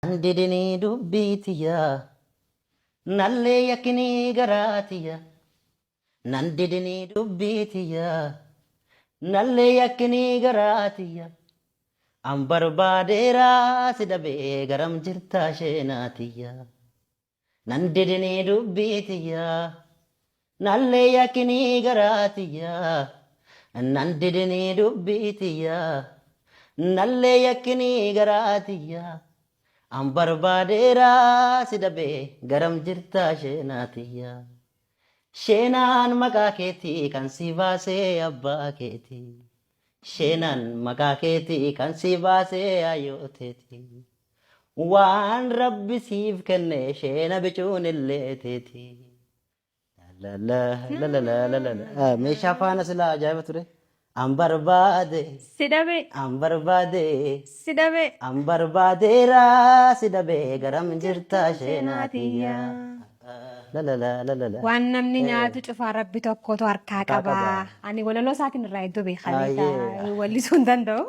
Nandidini dubbitiya, nalle yakini garatiya. Nandidini dubbitiya, nalle yakini garatiya. Ambarbadera sidabe garam jirta shenatiya. Nandidini dubbitiya, nalle yakini garatiya. Nandidini dubbitiya, nalle yakini garatiya. Ambarbadera sidabe garam jirta shenatiya. Sheenaan maqaa keetii kan si baasee abbaa keetii. Sheenaan maqaa keetii kan si baasee ayyooteeti. Waan rabbi siif kenne sheena bicuun illee teeti. Meeshaa faana silaa ajaa'iba ture. An barbaade. Sidabe. An barbaade. Sidabe. An barbaadeera sidabe garam jirta sheenaatiyya. Waan namni nyaatu cufaa rabbi tokkotu harkaa qaba. Ani walaloo isaatiin irraa iddoo beekanii wallisuu hin danda'u.